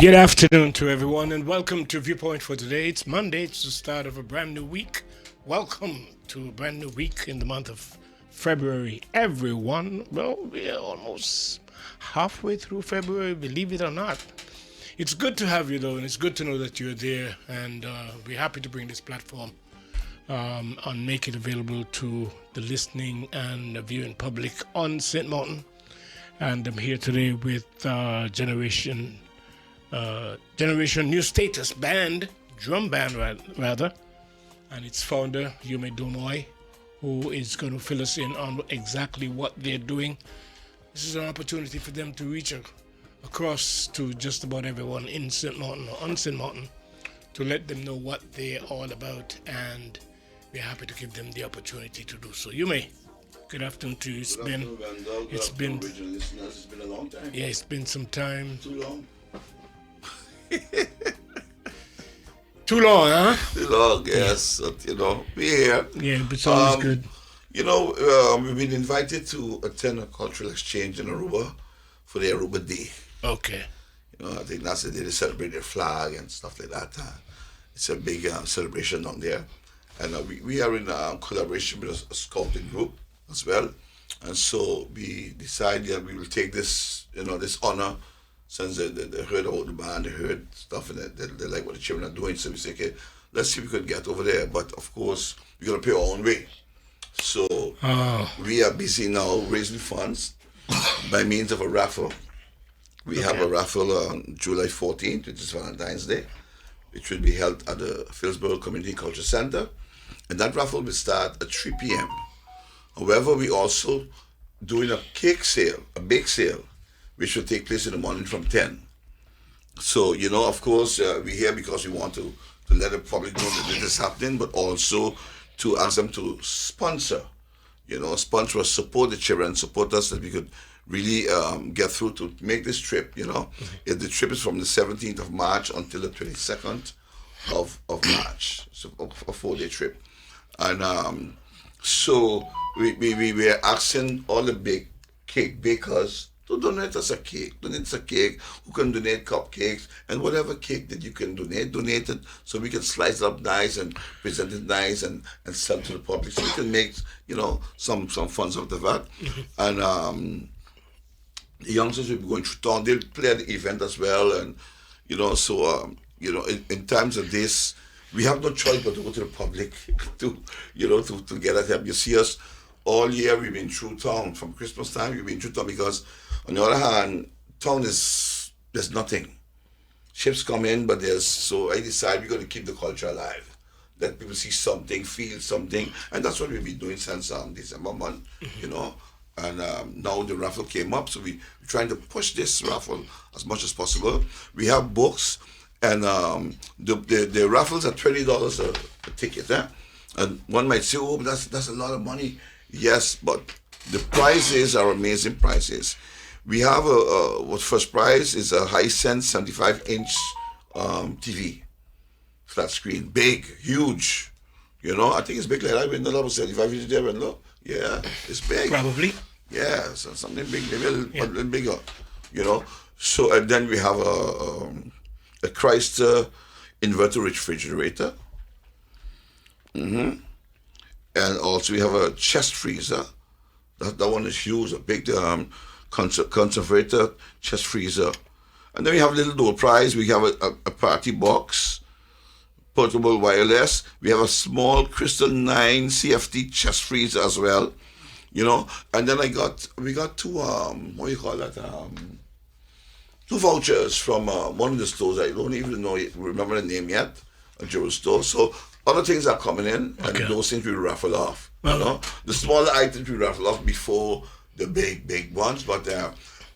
Good afternoon to everyone, and welcome to Viewpoint for today. It's Monday, it's the start of a brand new week. Welcome to a brand new week in the month of February, everyone. Well, we are almost halfway through February, believe it or not. It's good to have you, though, and it's good to know that you're there, and we're happy to bring this platform and make it available to the listening and the viewing public on St. Maarten. And I'm here today with Generation New Status Band, drum band rather, and its founder, Yume Domoy, who is going to fill us in on exactly what they're doing. This is an opportunity for them to reach across to just about everyone in St. Maarten or on St. Maarten to let them know what they're all about, and we're happy to give them the opportunity to do so. Yume, good afternoon to you. It's been original listeners. It's been a long time. Yeah, it's been some time. Too long. Too long, huh? Too long, yes. But, we're here. Yeah, but it's always good. We've been invited to attend a cultural exchange in Aruba for the Aruba Day. Okay. I think that's the day they celebrate their flag and stuff like that. It's a big celebration down there. And we are in collaboration with a scouting group as well. And so we decided that we will take this, this honor, since they heard about the band, they heard stuff, and they like what the children are doing. So we say, okay, let's see if we could get over there. But of course, we're going to pay our own way. So we are busy now raising funds by means of a raffle. We have a raffle on July 14th, which is Valentine's Day, which will be held at the Phillipsburg Community Culture Center. And that raffle will start at 3 p.m. However, we also doing a cake sale, a bake sale, which will take place in the morning from 10. So, of course, we're here because we want to let the public know that this is happening, but also to ask them to sponsor, sponsor us, support the children, support us that we could really get through to make this trip, If the trip is from the 17th of March until the 22nd of March, so a 4-day trip. And so we are asking all the cake bakers to donate us a cake. Donate us a cake. Who can donate cupcakes and whatever cake that you can donate it so we can slice it up nice and present it nice and sell to the public so we can make some funds out of that. And the youngsters will be going through town. They'll play at the event as well, and in times of this, we have no choice but to go to the public to get at help. You see us all year. We've been through town from Christmas time. We've been through town because, on the other hand, there's nothing. Ships come in, but so I decided we're going to keep the culture alive. Let people see something, feel something, and that's what we've been doing since December month, And now the raffle came up, so we're trying to push this raffle as much as possible. We have books, and the raffles are $20 a ticket. And one might say, oh, but that's a lot of money. Yes, but the prizes are amazing prizes. We have what first prize is a Hisense 75-inch TV, flat screen, big, huge. I think it's big like that. Window level 75 inches there, window. Yeah, it's big. Probably. Yeah, so something big, maybe a little bigger. So and then we have a Chrysler inverter refrigerator. And also we have a chest freezer. That one is huge, a big conservator chest freezer. And then we have a little door prize. We have a party box, portable wireless. We have a small Crystal 9 CFT chest freezer as well. And then we got two, two vouchers from one of the stores. I don't even remember the name yet, a jewelry store. So other things are coming in, and those things we raffle off. The smaller items we raffle off before the big ones, but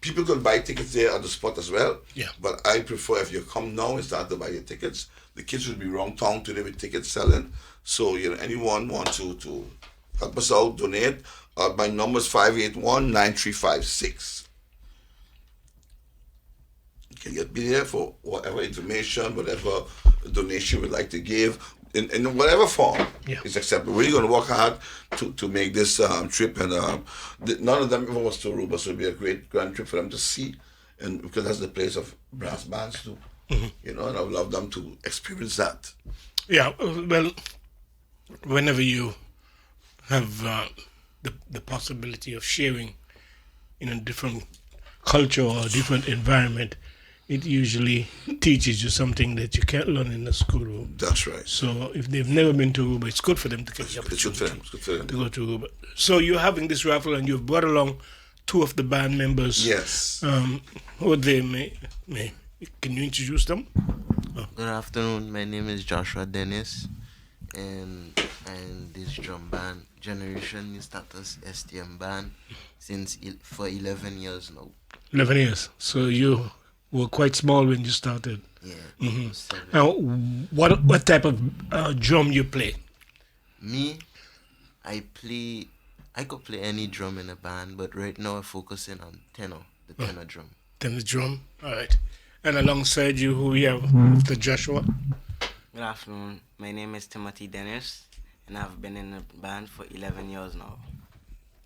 people can buy tickets there on the spot as well. Yeah. But I prefer if you come now and start to buy your tickets. The kids will be around town today with tickets selling. So anyone want to help us out, donate. My number is 581-9356. You can get me there for whatever information, whatever donation you would like to give. In whatever form is acceptable. We're going to work hard to make this trip, and none of them ever was to Aruba, so it'll be a great grand trip for them to see, and because that's the place of brass bands too. And I would love them to experience that. Yeah, well, whenever you have the possibility of sharing in a different culture or a different environment, it usually teaches you something that you can't learn in the schoolroom. That's right. So if they've never been to Aruba, it's good for them to get the It's good for opportunity them. It's good for them. to go to Aruba. So you're having this raffle, and you've brought along two of the band members. Yes. Who they may can you introduce them? Good afternoon. My name is Joshua Dennis, and this drum band Generation New Status STM band for 11 years now. 11 years. So you were quite small when you started. Yeah. 7. Now, what type of drum you play? Me, I could play any drum in a band, but right now I'm focusing on tenor, the tenor drum. Then the drum. All right. And alongside you, who we have? Mr. Joshua. Good afternoon. My name is Timothy Dennis, and I've been in the band for 11 years now.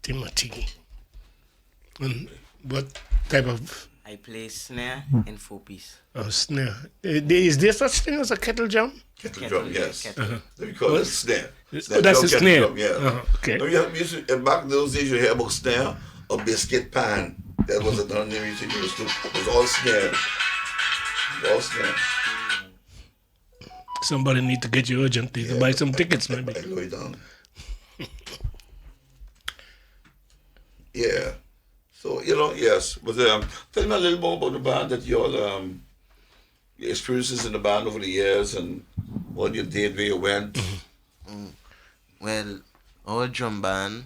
Timothy. And what type of I play snare and 4-piece. snare? Is there such thing as a kettle drum? Kettle drum, yes. Kettle. We call it snare. That's drum, a kettle snare. drum, yeah. Okay. Back in those days, you hear about snare or biscuit pan. That was another name you used to. It was all snare. All snare. Somebody need to get you urgently to buy some tickets, maybe. I go it down. Yeah. So, yes. But tell me a little more about the band that your experiences in the band over the years and what you did, where you went. Well, our drum band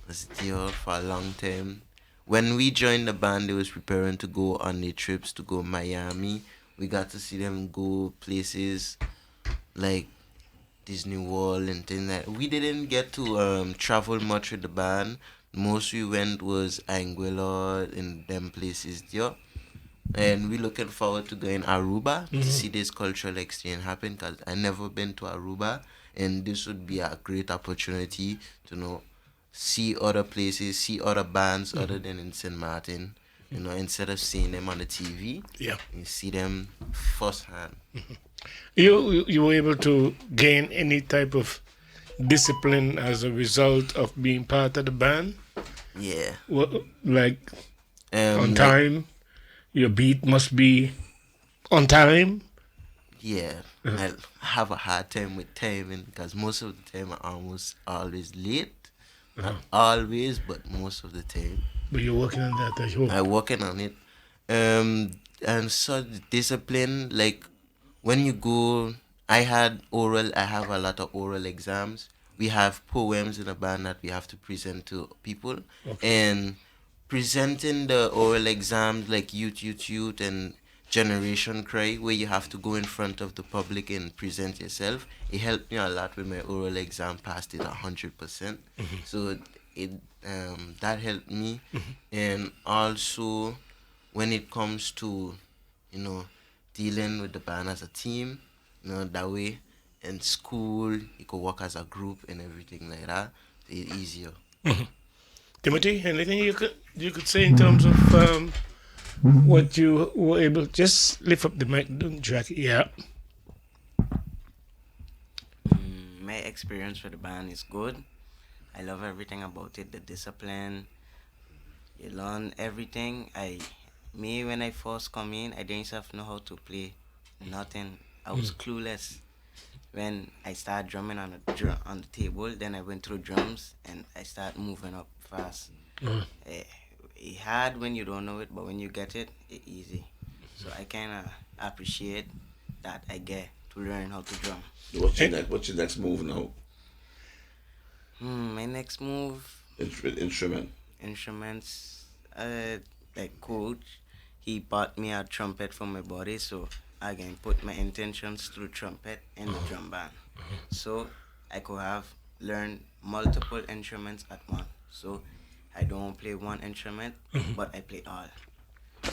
was there for a long time. When we joined the band, they was preparing to go on the trips to go Miami. We got to see them go places like Disney World and things like that. We didn't get to travel much with the band. Most we went was Anguilla and them places there. And we looking forward to going Aruba to see this cultural exchange happen, because I never been to Aruba, and this would be a great opportunity to see other places, see other bands other than in St.Maarten. Instead of seeing them on the TV, Yeah. you see them firsthand. You were able to gain any type of discipline as a result of being part of the band? Yeah. Like on Like, time? Your beat must be on time? yeah. I have a hard time with timing because most of the time I'm almost always late. Not always, but most of the time. But you're working on that, I hope. I'm working on it. And so the discipline, like when you go, I have a lot of oral exams. We have poems in a band that we have to present to people. Okay. And presenting the oral exams like youth and Generation Cry, where you have to go in front of the public and present yourself, it helped me a lot with my oral exam, passed it 100%. So it that helped me. And also when it comes to dealing with the band as a team, that way in school you could work as a group and everything like that, it's easier. Timothy, anything you could say in terms of what you were able? Just lift up the mic, don't drag it. Yeah. My experience with the band is good. I love everything about it, the discipline. You learn everything. When I first come in, I didn't even know how to play nothing. I was clueless. When I started drumming on the table, then I went through drums and I started moving up fast. It's hard when you don't know it, but when you get it, it's easy. So I kind of appreciate that I get to learn how to drum. What's your next move now? My next move, instruments, like coach, he bought me a trumpet for my body, so I can put my intentions through trumpet in the drum band. So I could have learned multiple instruments at once. So I don't play one instrument, but I play all.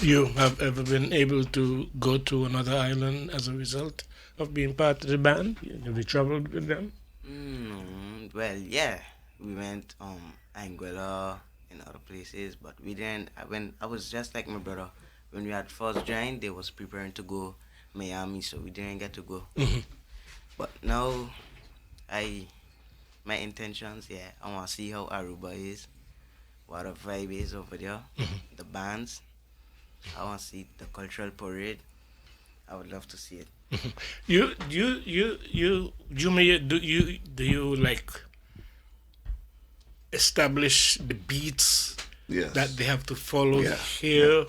You have ever been able to go to another island as a result of being part of the band? Have you traveled with them? Well, yeah, we went Anguilla and other places, but we didn't. When I was just like my brother, when we had first joined, they was preparing to go Miami, so we didn't get to go. Mhm. But now, my intentions, yeah, I want to see how Aruba is, what the vibe is over there, the bands. I want to see the cultural parade. I would love to see it. Jumia, do you like establish the beats Yes. that they have to follow Yeah. here,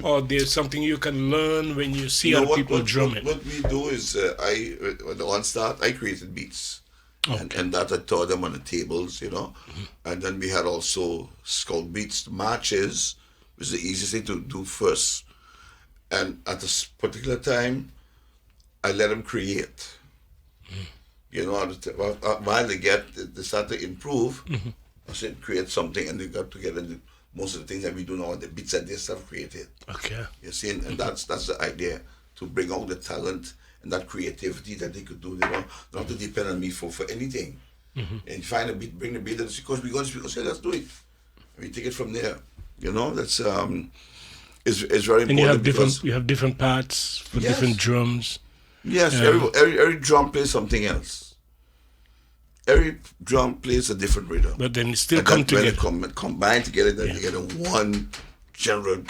or there's something you can learn when you see other people drumming? What we do is, on start, I created beats. Okay. And that I taught them on the tables, And then we had also scout beats, the marches, was the easiest thing to do first. And at this particular time, I let them create. While they start to improve, I said create something, and they got together. And most of the things that we do now, the beats that they self created. Okay. You see, and that's the idea, to bring out the talent and that creativity that they could do. They don't have to depend on me for anything. And find a beat, bring the beat, and because we're going to speak, say let's do it. And we take it from there. That's it's very important. And because you have different parts for Yes. different drums. yes, every drum plays something else. Every drum plays a different rhythm. But then it still And come that when together. they combine together, then you get a one general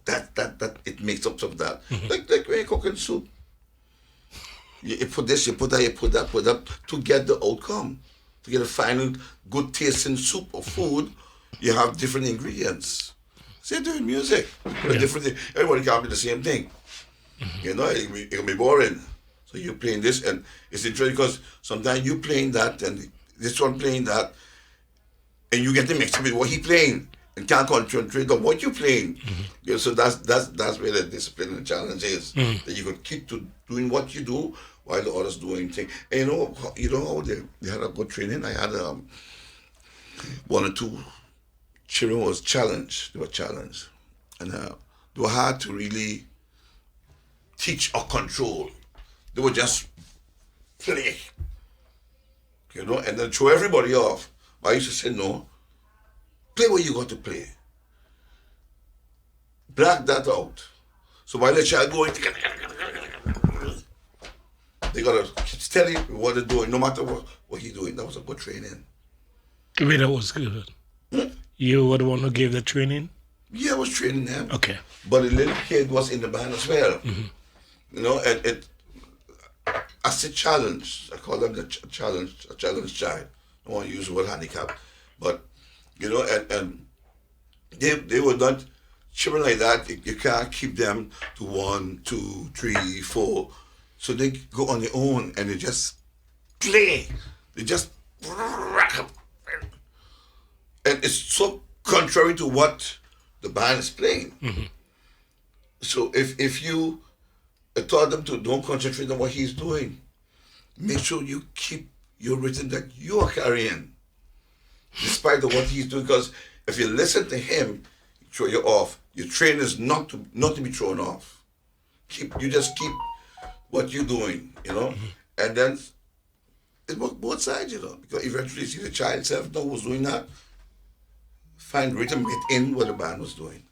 that it makes up of that. Like when you're cooking soup. You put this, you put that, you put that to get the outcome. To get a final good tasting soup or food, you have different ingredients. Same thing with music. Different. Everybody can't be the same thing. It can be boring. So you're playing this, and it's interesting because sometimes you playing that and this one playing that, and you get to mix it with what he playing and can't concentrate on what you're playing. So that's where the discipline and challenge is. That you could keep doing what you do while the others doing things. And you know how they had a good training. I had one or two children was challenged. They were challenged, and they were hard to really teach or control. They would just play, and then throw everybody off. I used to say, no, play what you got to play. Black that out. So while the child going, they got to steady what they're doing, no matter what he's doing. That was a good training. Wait, that was good. You were the one who gave the training? Yeah, I was training them. Okay. But the little kid was in the band as well. And as a challenge, I call them a challenge child. I don't want to use the word handicap. But, and they were not children like that. You can't keep them to 1, 2, 3, 4. So they go on their own and they just play. They just and it's so contrary to what the band is playing. So if you taught them to don't concentrate on what he's doing, make sure you keep your rhythm that you are carrying, despite of what he's doing. Because if you listen to him, throw you off. Your train is not to be thrown off. You just keep what you're doing, and then it works both sides, because eventually you see the child self know who's doing that, find rhythm within what the band was doing.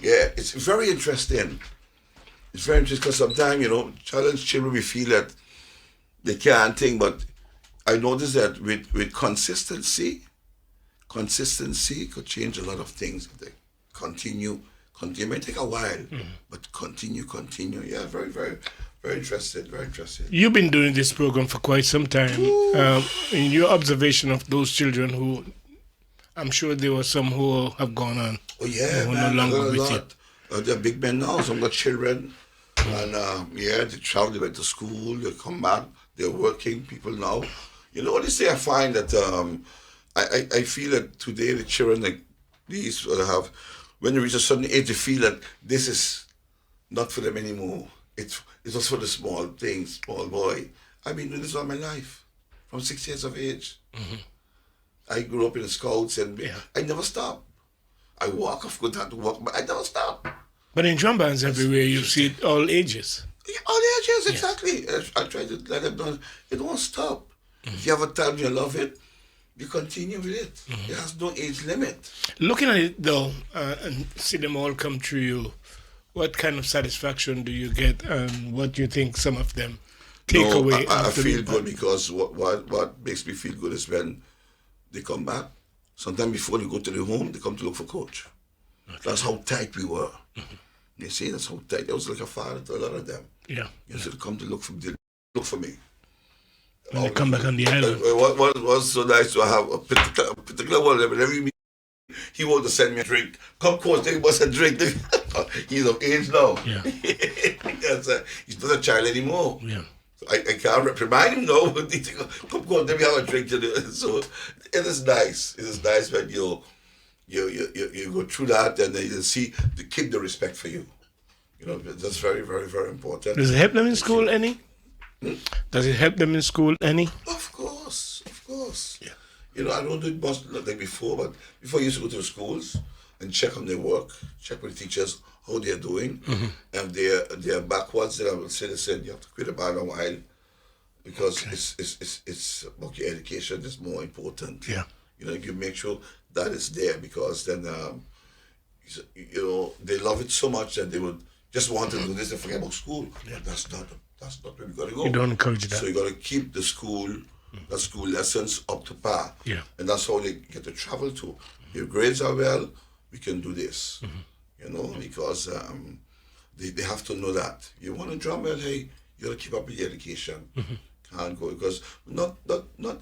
Yeah, it's very interesting. It's very interesting because sometimes, challenge children, we feel that they can't think, but I noticed that with consistency could change a lot of things. If they continue. It may take a while, but continue. Yeah, very, very, very interested, very interested. You've been doing this program for quite some time. In your observation of those children who, I'm sure there were some who have gone on. Oh yeah, who man, no longer a with lot. They're big men now, some got children. And they travel, they went to school, they come back, they're working people now. What they say, I find that I feel that today the children like these have, when they reach a certain age, they feel that this is not for them anymore. It was for the small things, small boy. I've been doing this all my life, from 6 years of age. I grew up in the Scouts and I never stopped. I walk, of course, I have to walk, but I never stop. But in drum bands everywhere, you see it all ages. Yeah, all ages, exactly. I try to let them know, it won't stop. If you have a time you love it, you continue with it. It has no age limit. Looking at it though, and see them all come through you, what kind of satisfaction do you get, and what do you think some of them take No, away? I after feel the- good because what makes me feel good is when they come back. Sometimes before they go to the home, they come to look for coach. That's how tight we were. You see, that's how tight. I was like a father to a lot of them. Yeah. You should come to look for me. When they come back on the island. What was so nice to have a particular one. Whenever you meet, he wanted to send me a drink. Come, coach, they must a drink. He's of age now. Yeah. He's not a child anymore. Yeah. I can't reprimand him now, but he think, come on, let me have a drink to do. So it is nice. It is nice when you go through that and then you see the keep the respect for you. You know, that's very, very, very important. Does it help them in school any? Does it help them in school any? Of course, of course. Yeah. You know, I don't do it much like before, but before I used to go to the schools and check on their work, check with the teachers how they're doing. And they're backwards, then I would say, listen, you have to quit about a while because it's about your education is more important. Yeah. You know, you make sure that is there because then you know they love it so much that they would just want to do this and forget about school. Yeah. That's not where we gotta go. You don't encourage that. So you gotta keep the school lessons up to par. Yeah. And that's how they get to travel to. Your grades are well, we can do this. You know, because they have to know that. You want to drum well, hey, you gotta keep up with your education. Can't go because not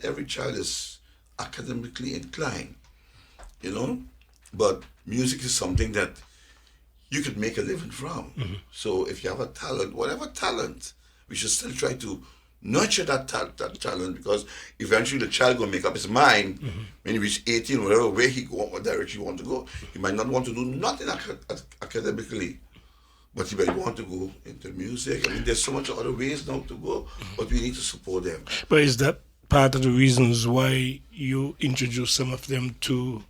every child is academically inclined, you know. But music is something that you could make a living from. So if you have a talent, whatever talent, we should still try to nurture that talent because eventually the child will make up his mind when he reaches 18, whatever way he go, what direction he want to go. He might not want to do nothing academically, but he might want to go into music. I mean, there's so much other ways now to go, but we need to support them. But is that part of the reasons why you introduce some of them to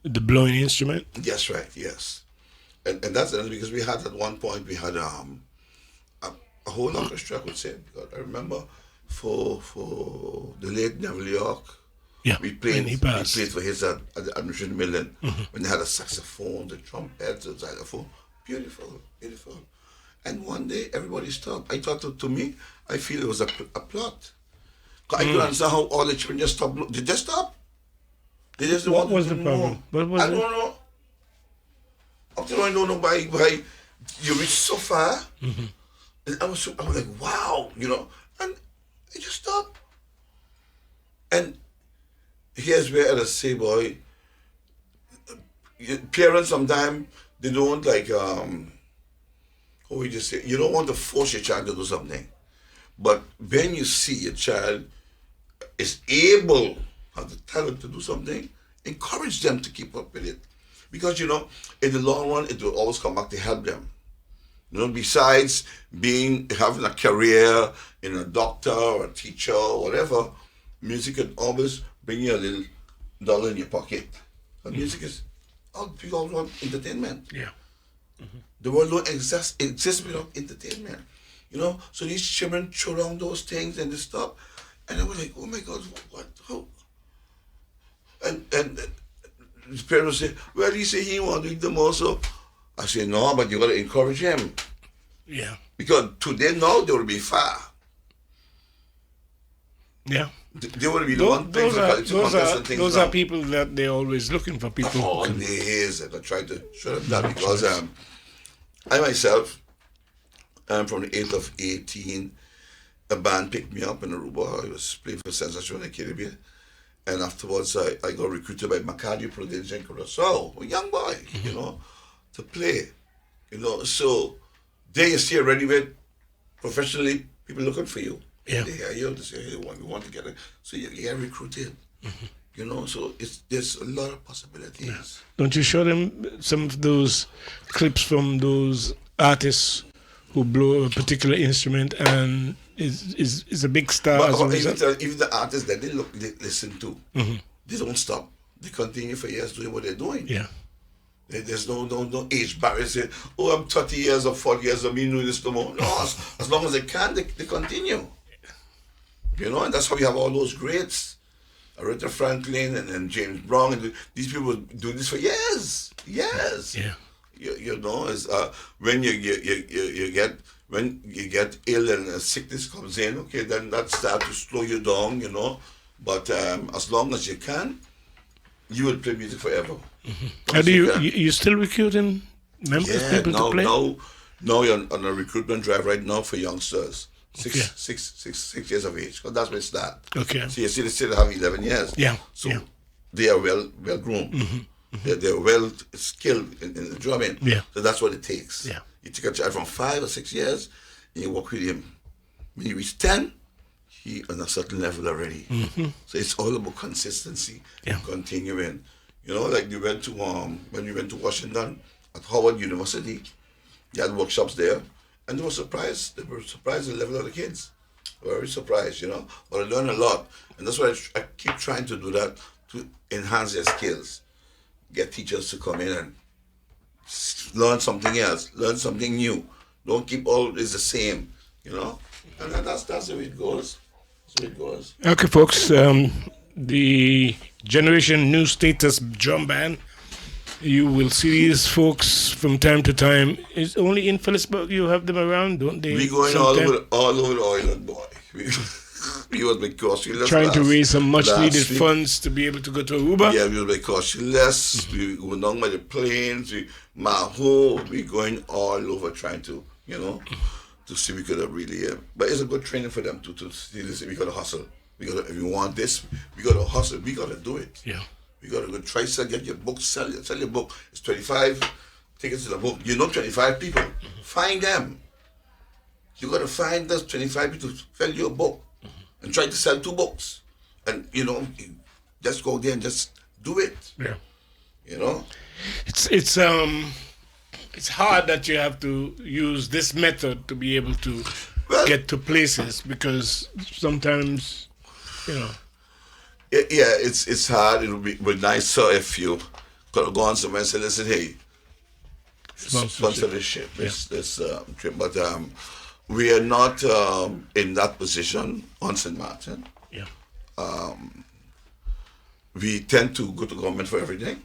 the blowing instrument? That's right, yes. And that's because we had at one point, we had a whole orchestra, I could say, because I remember for the late Neville York, Yeah. we played for his at the Admission Million when they had a saxophone, the trumpet, the xylophone. Beautiful, beautiful. And one day everybody stopped. I thought to me, I feel it was a plot. 'Cause I couldn't understand how all the children just stopped. Did they stop? They just What wanted was to the know problem? more. What was I it? don't know. Up to now, I don't know why you reached so far. And I was like, wow, you know, and it just stopped. And here's where I say, boy, parents sometimes they don't like how we just say you don't want to force your child to do something. But when you see your child is able, have the talent to do something, encourage them to keep up with it. Because you know, in the long run it will always come back to help them. You know, besides having a career in a doctor or a teacher or whatever, music can always bring you a little dollar in your pocket. And music is people want entertainment. Yeah. The world don't exist without entertainment. You know, so these children throw around those things and they stop. And I was like, oh my God, what? How? And the parents say, well, he say he want to do them also. I say, no, but you got to encourage him. Yeah. Because today now they will be far. Yeah. They will be the one thing for culture contest and things Those now. are people that they're always looking for people. Oh, who can, days. I try to show them that because I myself, from the age of 18, a band picked me up in Aruba. I was playing for Sensation in the Caribbean. And afterwards, I got recruited by Macadie Prudential in Curaçao, a young boy, you know, to play. You know, so there you see already with professionally people looking for you. Yeah. They hear you, they say, hey, we want to get it. So you get recruited. You know, so there's a lot of possibilities. Yeah. Don't you show them some of those clips from those artists who blow a particular instrument and is a big star But as a result? even the artists that they listen to, they don't stop. They continue for years doing what they're doing. Yeah. There's no age barrier. Say, oh, I'm 30 years or 40 years of me doing this no more. No, as long as they can, they continue. You know, and that's how we have all those greats. Aretha Franklin and James Brown. And these people do this for years. Years. Yeah. You know, is when you get when you get ill and sickness comes in, okay, then that starts to slow you down, you know. But as long as you can, you will play music forever. How do you still recruiting members, Yeah, people to play? now you're on a recruitment drive right now for youngsters, Okay. 6 years of age. 'Cause that's where it start. Okay. So you see, they still have 11 years. Yeah, So yeah. they are well groomed. They're well skilled in drumming. Yeah. So that's what it takes. Yeah. You take a child from 5 or 6 years, and you work with him. When you reach 10, he on a certain level already. So it's all about consistency Yeah. and continuing. You know, like we went to when we went to Washington at Howard University, they had workshops there, and they were surprised. They were surprised at the level of the kids. Very surprised, you know. But I learned a lot, and that's why I keep trying to do that to enhance their skills. Get teachers to come in and learn something else, learn something new. Don't keep all is the same, you know. And that's the way it goes. That's the way it goes. Okay, folks. The Generation New Status Drum Band. You will see these folks from time to time. It's only in Phillipsburg you have them around, don't they? We going sometime? all over the island, boy. We was make cautious. Trying to raise some much last needed week. funds to be able to go to Aruba. Yeah, we was make cautious. We went down by the plains. Maho. We going all over trying to, you know, to see we could have really. But it's a good training for them to see this. We gotta hustle. If you want this, we gotta hustle. We gotta do it. Yeah. We gotta go try sell, get your book, sell your book. It's 25 tickets to the book. You know 25 people. Find them. You gotta find those 25 people to sell your book. And try to sell 2 books. And you know, just go there and just do it. Yeah. You know? It's hard that you have to use this method to be able to Well, get to places because sometimes, you know. yeah, it's hard. It would be nicer if you could go on somewhere and say, listen, hey, sponsor this shit, this trip. But we are not in that position on St.Maarten. Yeah. We tend to go to government for everything.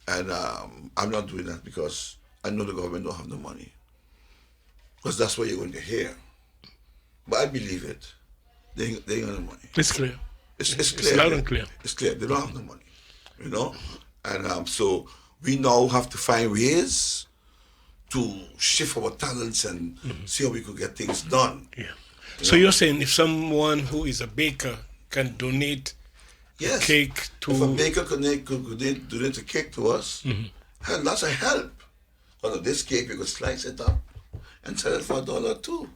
And I'm not doing that because I know the government don't have the money. Because that's what you're going to hear. But I believe it. They ain't got the money. It's clear. It's It's clear. loud and clear. It's clear. They don't have the money, you know? And so we now have to find ways to shift our talents and see how we could get things done. Yeah. So you're saying if someone who is a baker can donate Yes. cake to... If a baker could donate a cake to us, hell, that's a help. Well, this cake, we could slice it up and sell it for $1 too.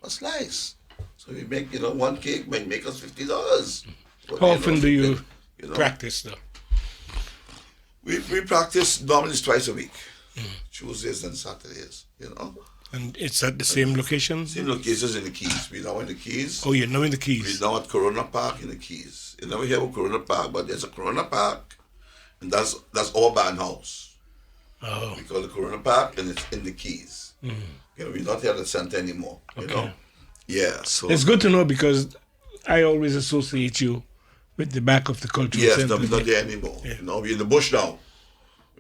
A slice. So we make, you know, one cake might make us $50. But, How often do you you know, practice though? We practice normally twice a week. Tuesdays and Saturdays, you know. And it's at the same location? Same locations in the Keys. We now in the Keys. Oh, you're now in the We Keys. now at Corona Park in the Keys. You never hear about Corona Park, but there's a Corona Park, and that's our band house. Oh, We call it Corona Park, and it's in the Keys. You know, we're not here at the center anymore. You know, yeah. So it's good to know because I always associate you with the back of the cultural yes, center. no, we're not there anymore. Yeah. You know, we're in the bush now.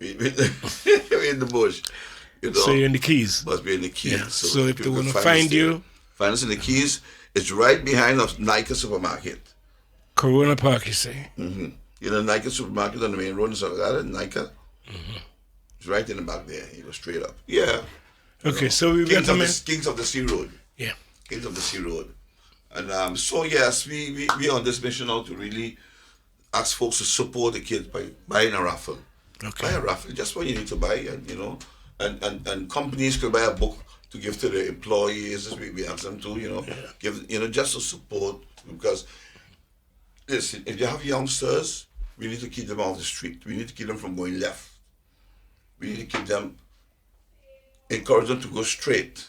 We're in the bush. You know, So you're in the Keys. but we're in the Keys. Yeah. So if they people want to can find us there. you, Find us in the Keys. It's right behind a Nike supermarket. Corona Park, you say? You know, Nike supermarket on the main road in South Carolina, Nike. It's right in the back there. You go straight up. Yeah. Okay, so we Kings of, recommend... Kings of the Sea Road. Yeah. Kings of the Sea Road. And so, yes, we on this mission now to really ask folks to support the kids by buying a raffle. Okay. Buy a raffle, just what you need to buy, and you know, and companies could buy a book to give to their employees. As we ask them to, you know, give, you know, just to support, because listen, if you have youngsters, we need to keep them off the street. We need to keep them from going left. We need to keep them, encourage them to go straight.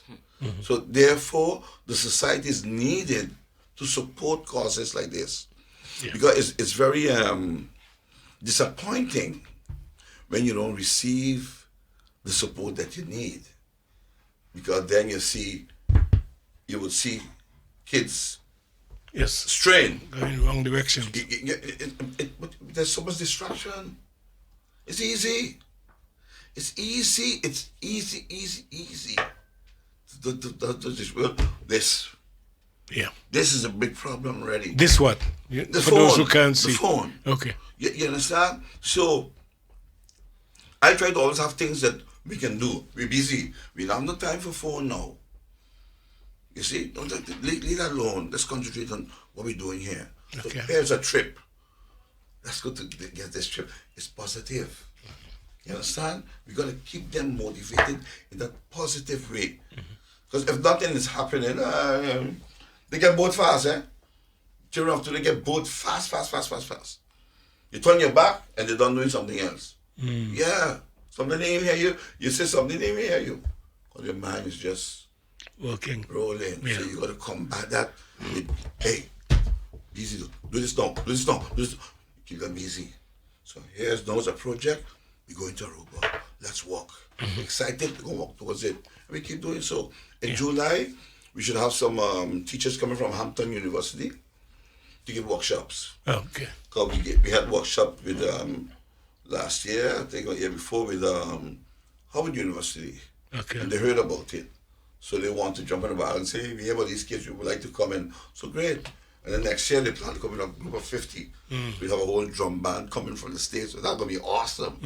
So therefore, the society is needed to support causes like this, because it's very disappointing when you don't receive the support that you need, because then you would see kids Yes. strain. Going wrong direction. There's so much distraction. It's easy. It's easy. It's easy. Well, Yeah. this is a big problem already. This what? The For phone. those who can't The see. phone. Okay. You understand? So I try to always have things that we can do. We're busy. We don't have no time for phone now. You see? Don't leave that alone. Let's concentrate on what we're doing here. Okay. So here's a trip. Let's go to get this trip. It's positive. You understand? We got to keep them motivated in that positive way. Because if nothing is happening, they get bored fast, eh? Children after they get bored fast. You turn your back and they're done doing something else. Yeah. Something they didn't hear you. You say something they didn't hear you. Because your mind is just Working. rolling. Yeah. So you got to combat that with, hey, busy, do this now. Keep them busy. So here's now a project. We go into Aruba. Let's walk. Excited to go walk towards it. And we keep doing so. In July, we should have some teachers coming from Hampton University to give workshops. Okay. Because we had workshop with last year, I think, or year before, with Howard University. Okay. And they heard about it. So they want to jump on the bar and say, hey, we hear about these kids, we would like to come in. So great. And then next year, they plan to come in a group of 50. We have a whole drum band coming from the States. So that's going to be awesome.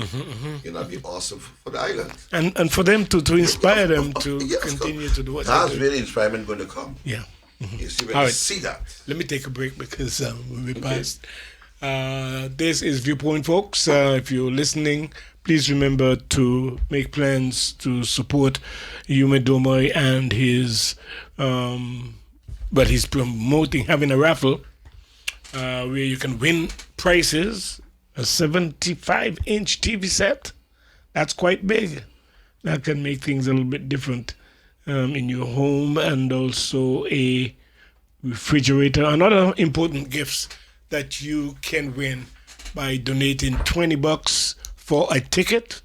You know, that'd be awesome for the island. And for them to inspire them to Yes, continue to do what that's they do. really inspiring going to come. Yeah. You see, when All you right. see that. Let me take a break because we'll be past. This is Viewpoint, folks. If you're listening, please remember to make plans to support Yume Domoi and his, but he's promoting having a raffle where you can win prizes, a 75-inch TV set. That's quite big. That can make things a little bit different in your home, and also a refrigerator and other important gifts that you can win by donating $20 for a ticket,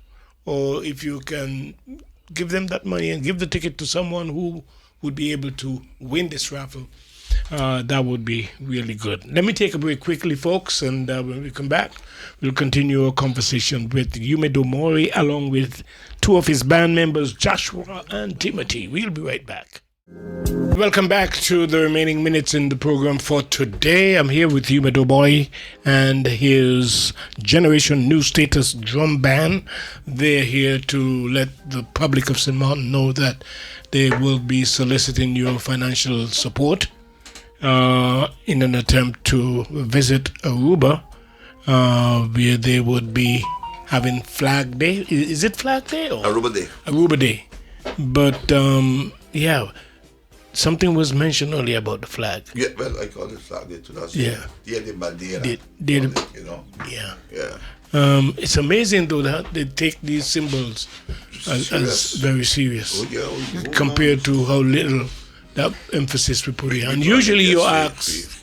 or if you can give them that money and give the ticket to someone who would be able to win this raffle, that would be really good. Let me take a break quickly, folks, and when we come back, we'll continue our conversation with Yume Domori along with two of his band members, Joshua and Timothy. We'll be right back. Welcome back to the remaining minutes in the program for today. I'm here with Yume Domori and his Generation New Status Drum Band. They're here to let the public of St.Maarten know that they will be soliciting your financial support in an attempt to visit Aruba, where they would be having Flag Day. Is it Flag Day? Or? Aruba Day. Aruba Day. But, yeah, something was mentioned earlier about the flag. Yeah, well, I call it Flag Day 2000. Yeah. Dia de Bandera. You know? Yeah. Yeah. It's amazing, though, that they take these symbols as very serious Oh, yeah. compared to how little that emphasis we put in. And usually you're asked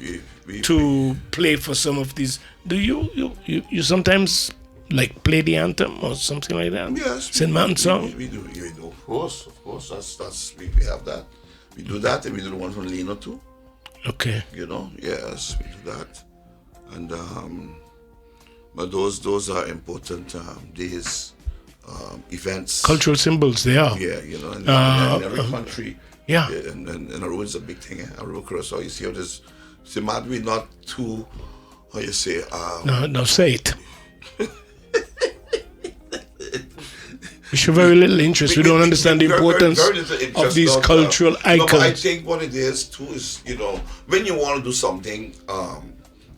to play for some of these. Do you sometimes like play the anthem or something like that? Yes. St.Maarten song? We do. Of course. That's we have that. We do that, and we do the one from Lino too. Okay. You know, yes, we do that. And but those are important days, events. Cultural symbols, they are. Yeah, you know, in every country. Yeah. And Aruba is a big thing. Aruba Curacao, you see how this. St.Maarten, we're not too, how you say? No, say it. We show very little interest. We don't understand the importance very little interest, of these not, cultural icons. No, but I think what it is too is, you know, when you want to do something,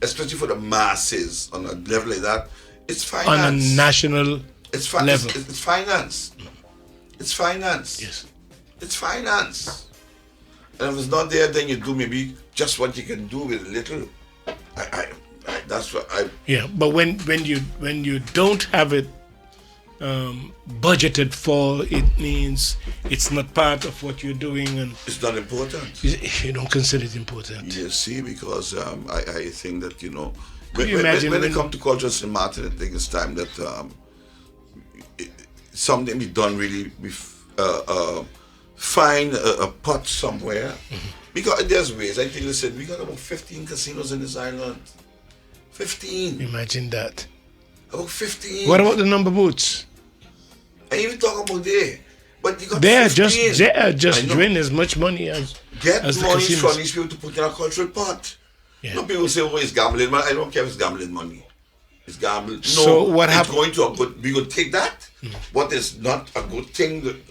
especially for the masses on a level like that, it's finance. On a national level. It's finance. It's finance. Yes. It's finance. And if it's not there, then you do maybe just what you can do with a little. That's what I. Yeah, but when you don't have it budgeted for, it means it's not part of what you're doing, and it's not important. you don't consider it important. You see, because I think that, you know, Can you when imagine it comes to culture in St.Maarten, I think it's time that something be done really with find a pot somewhere. Because there's ways. I think, listen, we got about 15 casinos in this island. 15. Imagine that. About 15. What about the number boats? I even talk about there. But you got They are 15. just I know. draining as much money as Get as the money casinos. from these people to put in a cultural pot. Yeah. No people say, oh, it's gambling money. I don't care if it's gambling money. It's gambling. No, So what it's happened? going to a good, we could take that, what is not a good thing,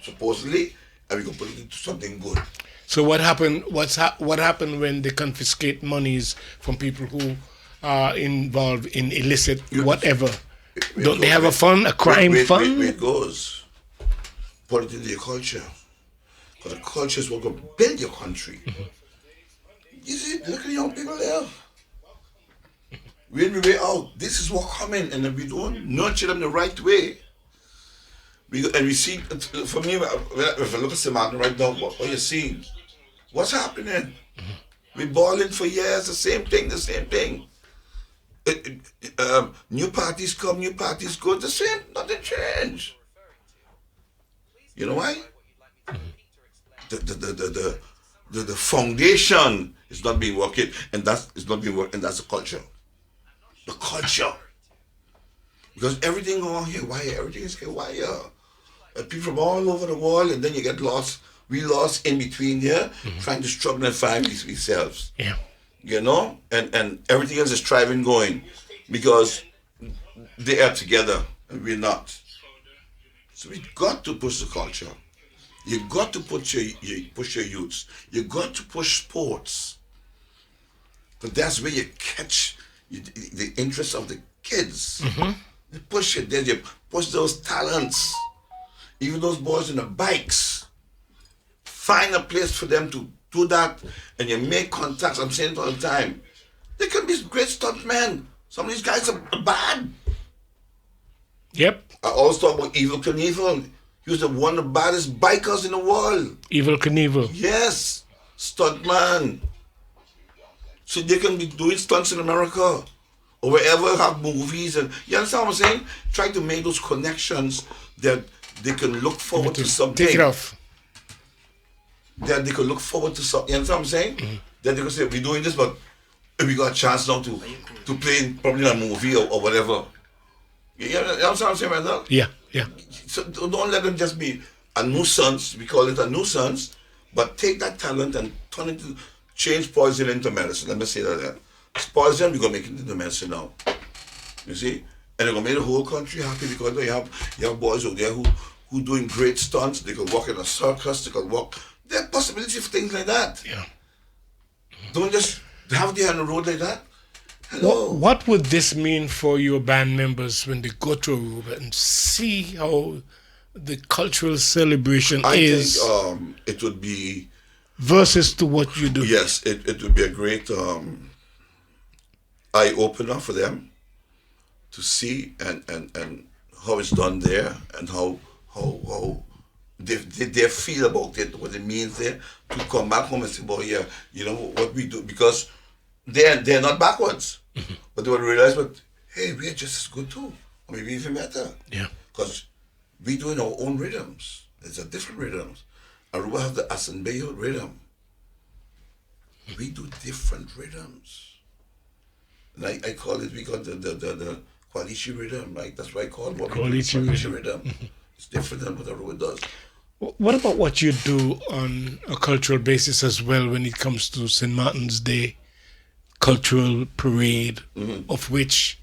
supposedly, and we could put it into something good. So what happened? What happened when they confiscate monies from people who are involved in illicit whatever? Don't they have a fund, a crime fund? Where it goes. Put it into your culture. Because the culture is what will build your country. You see, look at the young people there. When we way out, this is what coming, and if we don't nurture them the right way, we see, for me, if I look at St.Maarten right now, what you're seeing, what's happening? We balling for years, the same thing. New parties come, new parties go, the same, nothing change. You know why? The foundation is not being working, and that's the culture. The culture. Because everything on here, everything is here. People from all over the world, and then you get lost. We lost in between here, trying to struggle and find ourselves. Yeah. You know? And everything else is thriving going. Because they are together and we're not. So we got to push the culture. You got to push your youths. You got to push sports. But that's where you catch the interest of the kids. You push it there, you push those talents. Even those boys on the bikes. Find a place for them to do that, and you make contacts. I'm saying it all the time. They can be great stuntmen. Some of these guys are bad. Yep. I always talk about Evil Knievel. He was one of the baddest bikers in the world. Evil Knievel. Yes, stuntman. So they can be doing stunts in America or wherever have movies, and you understand what I'm saying? Try to make those connections that they can look forward to something. Take it off. That they can look forward to something. You understand what I'm saying? That they can say, we're doing this, but we got a chance now to play in probably in a movie or whatever. You understand what I'm saying right now? Yeah. So don't let them just be a nuisance. We call it a nuisance, but take that talent and change poison into medicine. Let me say that again. It's poison, we're gonna make it into medicine now. You see, and they're gonna make the whole country happy because you have boys out there who doing great stunts. They could walk in a circus. They could walk. There are possibilities for things like that. Yeah. Don't just have them on the road like that. Hello. What would this mean for your band members when they go to Aruba and see how the cultural celebration is I think it would be versus to what you do? yes, it would be a great eye opener for them to see and how it's done there and how they feel about it, what it means there to come back home and say, boy, yeah, you know what we do, because they're not backwards, but they will realize, but hey, we're just as good too, or maybe even better. Yeah. Because we doing our own rhythms. There's a different rhythms. Aruba have the Asanbeyo rhythm. We do different rhythms. And I call it, we got the Qualichi rhythm, right? That's why I call it Qualichi rhythm. It's different than what Aruba does. What about what you do on a cultural basis as well when it comes to St. Martin's Day cultural parade, of which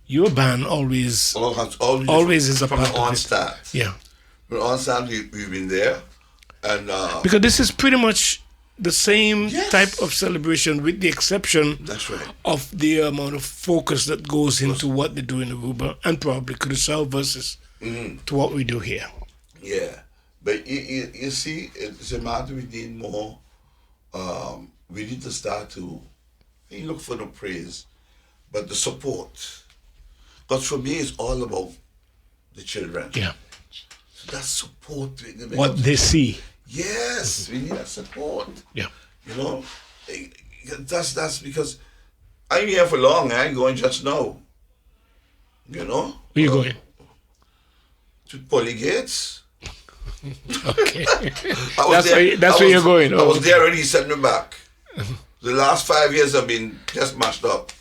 your band always is a from part the of it? onset. Yeah. From the onset, we've been there. And because this is pretty much the same Yes. type of celebration, with the exception that's right. of the amount of focus that goes into what they do in Aruba and probably Curacao versus to what we do here. Yeah. But you see, it's a matter we need more. We need to start to look for the praise, but the support. Because for me, it's all about the children. Yeah. So that support. What they see. Yes, we need that support. Yeah. You know, that's because I'm here for long. I ain't going just now. You know. Where you going? To Polly Gates. Okay. I That's where you're going. I was there already. He sent me back. The last 5 years have been just mashed up.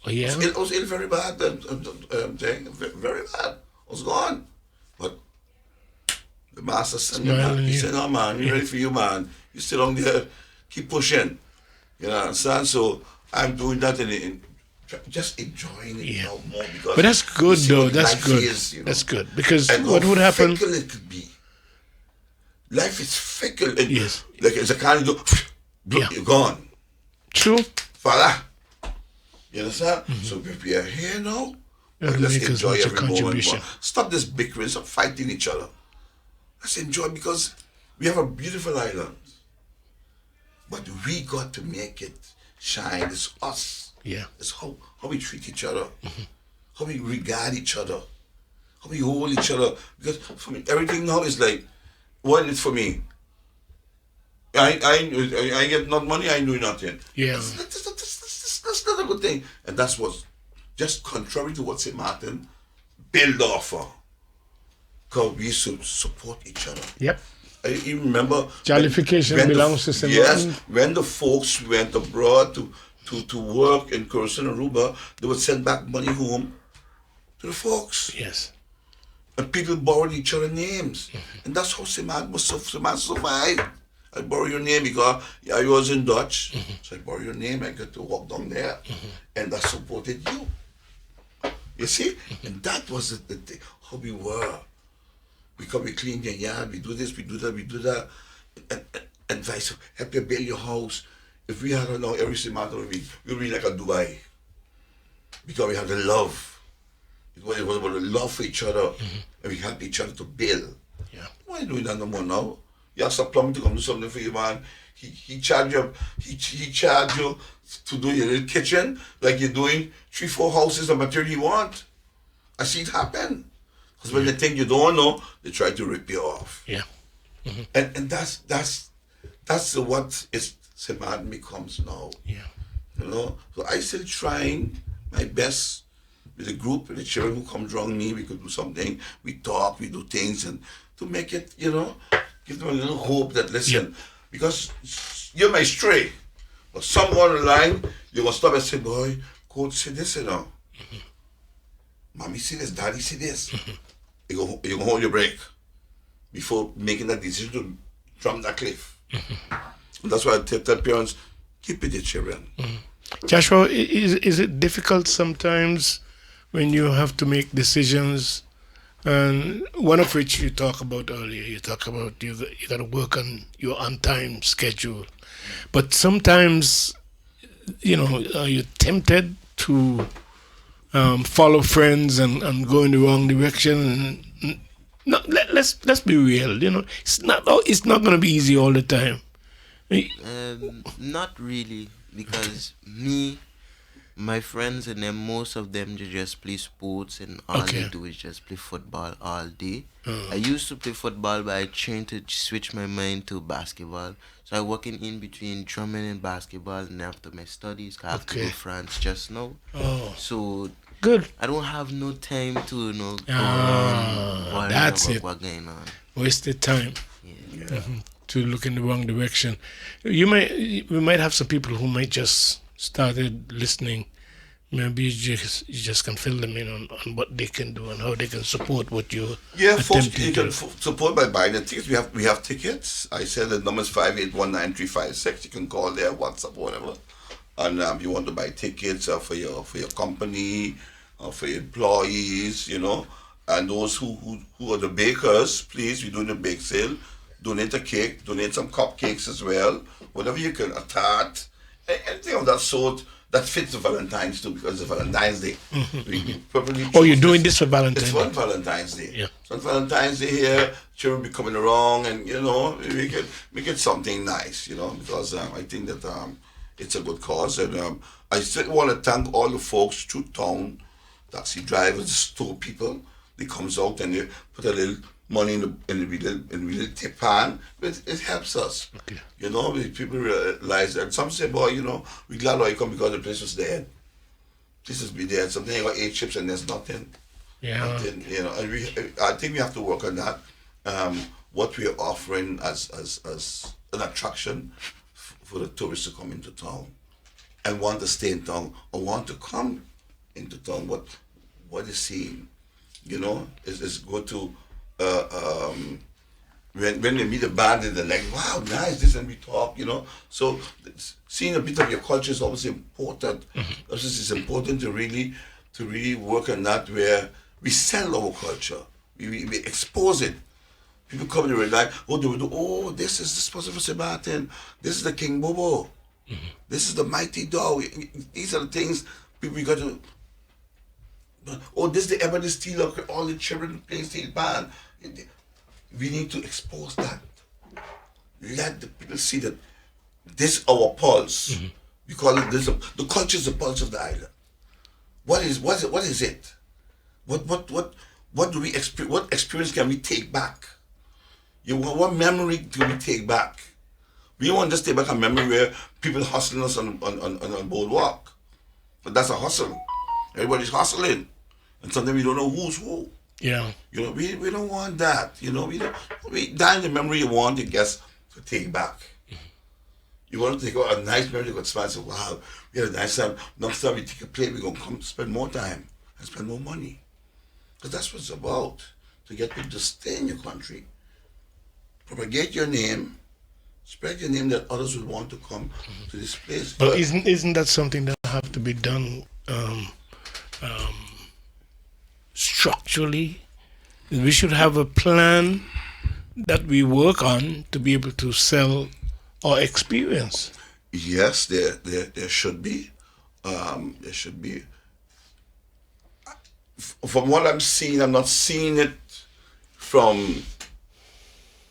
Oh, yeah? It was very bad. Thing, very bad. I was gone. But the master said, Smiling he you. said, no man, we ready for you, man. You still on there, keep pushing. You know what I'm saying? So I'm doing that and just enjoying it Yeah. more because But that's you good, see though. what That's life good. is, you know. That's good. Because And what how would happen? fickle it could be. Life is fickle. And Yes. Like it's a kind of Yeah. you're gone. True. Voila. You understand? So if we are here now, Yeah, let's make as enjoy much a every moment. contribution. Stop this bickering, stop fighting each other. Let's enjoy because we have a beautiful island. But we got to make it shine. It's us. Yeah. It's how we treat each other, how we regard each other, how we hold each other. Because for me, everything now is like, what is for me? I get not money, I do nothing. Yeah. That's not a good thing. And that's what's just contrary to what St.Maarten build off of. Because we should support each other. Yep. You remember Jollification when belongs to St. St. Maarten. Yes, when the folks went abroad to work in Curacao and Aruba, they would send back money home to the folks. Yes. And people borrowed each other's names. And that's how St. survived. I borrow your name because I was in Dutch. So I borrow your name, I get to walk down there. And that supported you. You see? And that was the thing, how we were. Because we clean your yard, we do this, we do that, we do that. And vice versa. Help you build your house. If we had now every St.Maarten, we'd be like a Dubai. Because we had the love. It was about the love for each other. And we help each other to build. Yeah. Why are you doing that no more now? You ask a plumber to come do something for you, man. He charge you to do your little kitchen like you're doing 3-4 houses the material you want. I see it happen. Because when they think you don't know, they try to rip you off. Yeah. And that's what St.Maarten becomes now. Yeah. You know? So I still trying my best with the group, with the children who come around me, we could do something, we talk, we do things, and to make it, you know, give them a little hope that, listen, because you're my stray, but somewhere on the line, you're going to stop and say, boy, coach, see this, you know. Mommy, see this, daddy, see this. You're going to hold your break before making that decision to jump that cliff. And that's why I tell parents, keep it your children. Joshua, is it difficult sometimes when you have to make decisions? And one of which you talk about earlier, you talk about you got to work on your on-time schedule. But sometimes, you know, are you tempted to follow friends and go in the wrong direction? And, no, let's be real. You know, it's not going to be easy all the time. Not really, because my friends and them, most of them, they just play sports, and all they do is just play football all day. I used to play football, but I trained to switch my mind to basketball. So I working in between drumming and basketball, and after my studies, I have to go to France just now. So Good. I don't have no time to go around worrying that's about it. what's going on. Wasted time. Yeah. To look in the wrong direction. We might have some people who might just started listening. Maybe you just can fill them in on what they can do and how they can support what you're folks, attempting you to can support by buying the tickets. We have tickets. I said the number is 5819356. You can call there, WhatsApp, whatever. And you want to buy tickets for your company, for your employees, you know. And those who are the bakers, please, we're doing a bake sale. Donate a cake, donate some cupcakes as well. Whatever you can, a tart, anything of that sort that fits the Valentine's too, because it's Valentine's Day. You're doing this for Valentine's It's Day? on Valentine's Day. Yeah. So on Valentine's Day here, children be coming along, and you know, we get something nice, you know, because I think that it's a good cause, and I still want to thank all the folks through town, taxi drivers, store people. They comes out and they put a little money in the little tip pan, but it helps us. Okay. You know, people realize that. Some say, boy, you know, we glad why you come because the place was dead. This has been dead. Something you got 8 chips and there's nothing. Yeah. Nothing, you know, and I think we have to work on that. What we are offering as an attraction for the tourists to come into town and want to stay in town or want to come into town. What is seeing, you know, is go to when they meet a band, they're like, wow, nice, this, and we talk, So seeing a bit of your culture is obviously important. Obviously, it's important to really work on that, where we sell our culture, we expose it. People come and realize, this is the person from St.Maarten, this is the King Bobo, this is the Mighty Dog. These are the things we got to. This is the Ebony Steel, all the children playing steel band. We need to expose that. Let the people see that this is our pulse. We call it this. The culture is the pulse of the island. What is it? What do we experience? What experience can we take back? What memory can we take back? We don't want to just take back a memory where people hustling us on boardwalk. But that's a hustle. Everybody's hustling. And sometimes we don't know who's who. Yeah. We don't want that. That in the memory you want, you guess, to take back. You want to take a nice memory, you could smile and say, wow, we had a nice time. Next time we take a plane, we're going to come to spend more time and spend more money. Because that's what it's about. To get people to stay in your country, propagate your name, spread your name, that others will want to come to this place. But isn't that something that have to be done structurally? We should have a plan that we work on to be able to sell our experience. Yes, there should be. There should be. From what I'm seeing, I'm not seeing it from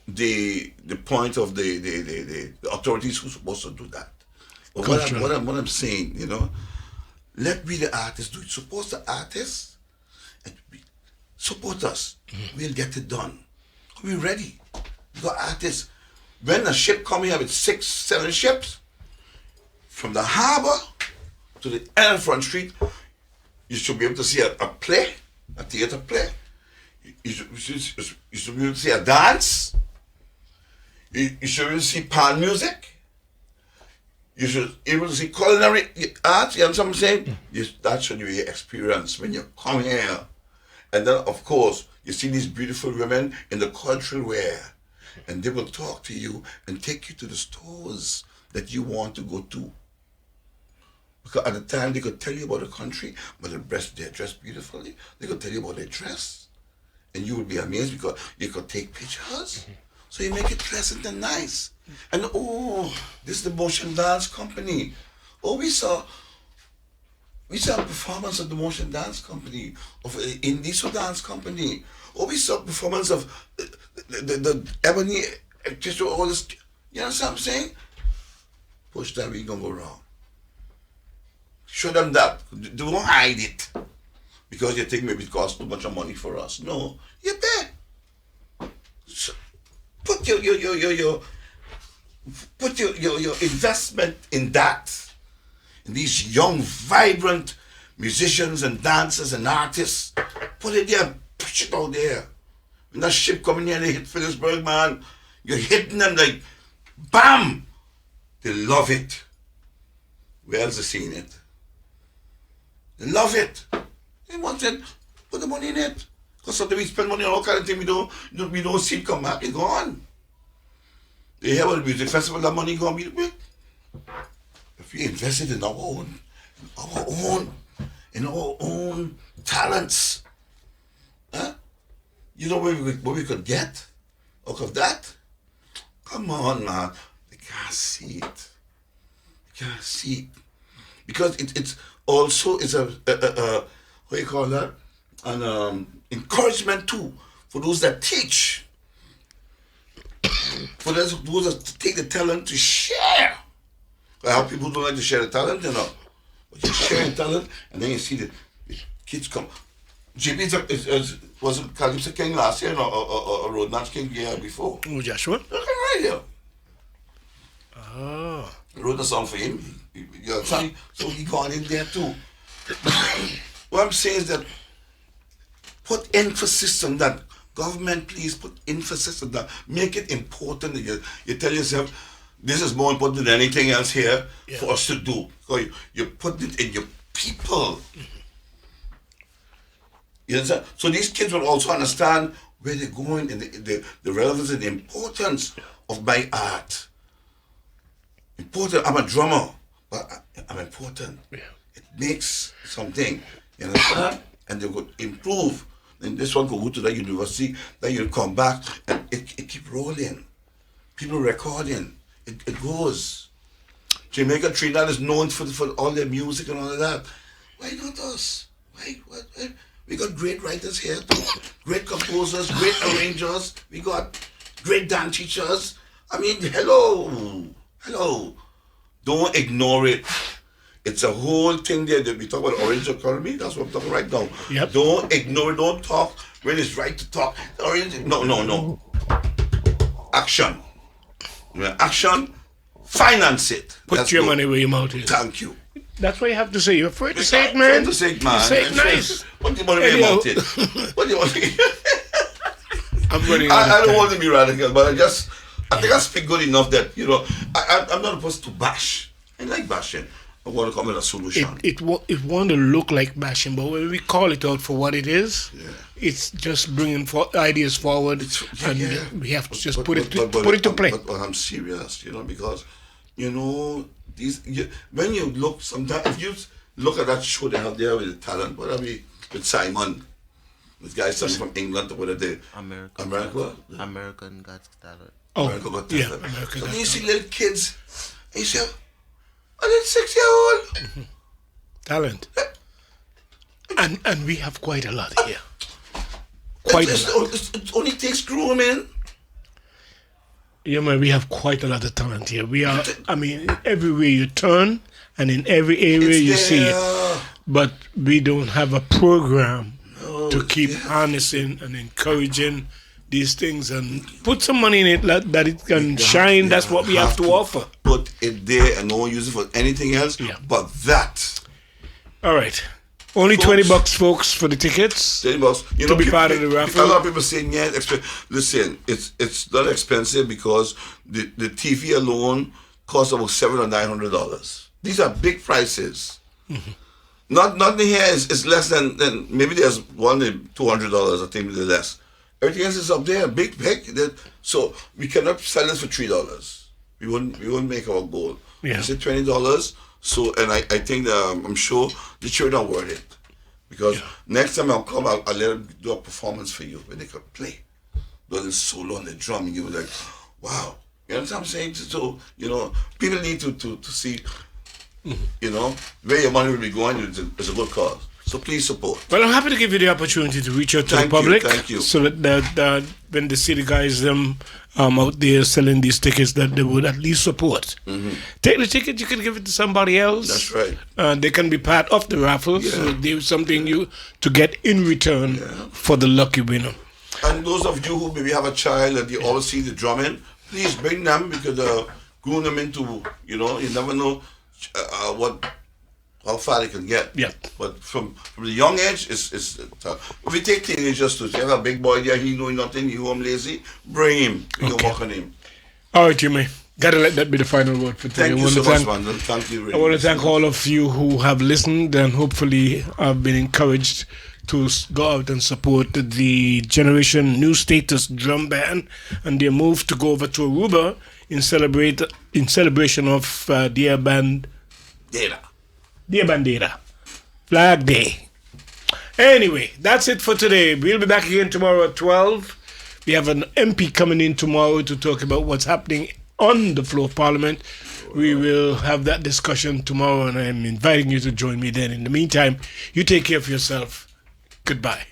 the point of the authorities who's supposed to do that. But what I'm saying, let we the artists do it. Suppose the artists support us. We'll get it done. We're ready. We got artists. When a ship come here with 6, 7 ships, from the harbor to the end of Front Street, you should be able to see a play, a theater play. You should be able to see a dance. You should be able to see pan music. You should be able to see culinary arts. You understand what I'm saying? That should be your experience when you come here. And then, of course, you see these beautiful women in the cultural wear. And they will talk to you and take you to the stores that you want to go to. Because at the time, they could tell you about the country, but they're dressed beautifully. They could tell you about their dress. And you would be amazed because you could take pictures. So you make it pleasant and nice. And this is the Motion Dance Company. We saw a performance of the Motion Dance Company, of Indiso Dance Company. We saw a performance of the Ebony, just all this. You understand what I'm saying? Push that, we gonna go wrong. Show them that. Don't hide it. Because you think maybe it costs too much money for us. No, you pay. So put your investment in that. In these young, vibrant musicians and dancers and artists. Put it there, push it out there. When that ship coming here, they hit Phillipsburg, man. You're hitting them like, bam! They love it. Where else are seeing it? They love it. They want it. Put the money in it. Because sometimes we spend money on all kind of things, we don't see it come back. It's gone. They have a music festival, that money gone. If we invested in our own talents, you know what we could get out of that? Come on, man. They can't see it. They can't see it. Because it's also a what do you call that? An encouragement too for those that teach. For those that take the talent to share. I have people who don't like to share the talent, But you share the talent, and then you see the kids come. JP was Calypso King last year, or Road March King the year before. Oh, Joshua? Look at right here. Oh. Wrote a song for him. You know, so he gone in there too. What I'm saying is that put emphasis on that. Government, please put emphasis on that. Make it important. You tell yourself, this is more important than anything else here for us to do. So you put it in your people. You understand? So these kids will also understand where they're going and the relevance and the importance of my art. Important. I'm a drummer, but I'm important. Yeah. It makes something, you understand? And they could improve. And this one could go to the university, then you come back, and it keep rolling. People recording. It goes. Jamaica, Trinidad is known for all their music and all of that. Why not us? Why? We got great writers here too. Great composers, great arrangers. We got great dance teachers. I mean, hello. Don't ignore it. It's a whole thing there that we talk about orange economy. That's what I'm talking right now. Yep. Don't ignore it. Don't talk when it's right to talk. Orange, no. Action. Action. Finance it. Put your money where your mouth is. Thank you. That's what you have to say. You're afraid to say it, man. To say it, man. Say it nice. What do you want to be about it? What do you want to be? I'm running I don't want to be radical, but I think I speak good enough that, I'm not supposed to bash. I like bashing. I want to come with a solution. It want to look like bashing, but when we call it out for what it is, it's just bringing ideas forward, we have to just put it to play. But I'm serious, because, when you look, sometimes if you look at that show they have there with the talent, what are we, with Simon, this guy from England, or whatever, American Got Talent. America Got Talent. America So Got you see little kids, and you say, a little 6-year-old. Talent. And we have quite a lot here. Quite a lot. It only takes grooming. Yeah, man, we have quite a lot of talent here. We are, everywhere you turn and in every area you see it. But we don't have a program to keep harnessing and encouraging these things and put some money in it that it can shine. That's what we have to offer. Put it there and don't use it for anything else but that. All right. Only folks, $20, folks, for the tickets. $20. To be part of the raffle. A lot of people saying, listen, it's not expensive because the TV alone costs about $700 or $900. These are big prices. Mm-hmm. Nothing here is less than maybe there's one $200. I think they're less. Everything else is up there, big. So we cannot sell this for $3. We wouldn't make our goal. Yeah. We said $20. So and I think that, I'm sure the children are worth it, because next time I'll come, I'll let them do a performance for you where they can play, do a solo on the drum, and you were like, wow. You know what I'm saying? So people need to see, where your money will be going. It's a good cause. So please support. Well, I'm happy to give you the opportunity to reach out to the public. Thank you. So that when they see the guys out there selling these tickets, that they would at least support. Mm-hmm. Take the ticket, you can give it to somebody else. That's right. They can be part of the raffle. Yeah. So there's something to get in return for the lucky winner. And those of you who maybe have a child and you always see the drumming, please bring them, because groom them into, you never know how far they can get. Yeah. But from the young age, it's tough. If we take teenagers to say, have a big boy there, he know nothing, he home lazy, bring him. You can work on him. All right, Jimmy. Gotta let that be the final word for today. Thank you so much, man. Thank you. I want to thank all of you who have listened and hopefully have been encouraged to go out and support the Generation New Status Drum Band and their move to go over to Aruba in celebration of their band. Dear Bandera. Flag Day. Anyway, that's it for today. We'll be back again tomorrow at 12. We have an MP coming in tomorrow to talk about what's happening on the floor of Parliament. We will have that discussion tomorrow, and I'm inviting you to join me then. In the meantime, you take care of yourself. Goodbye.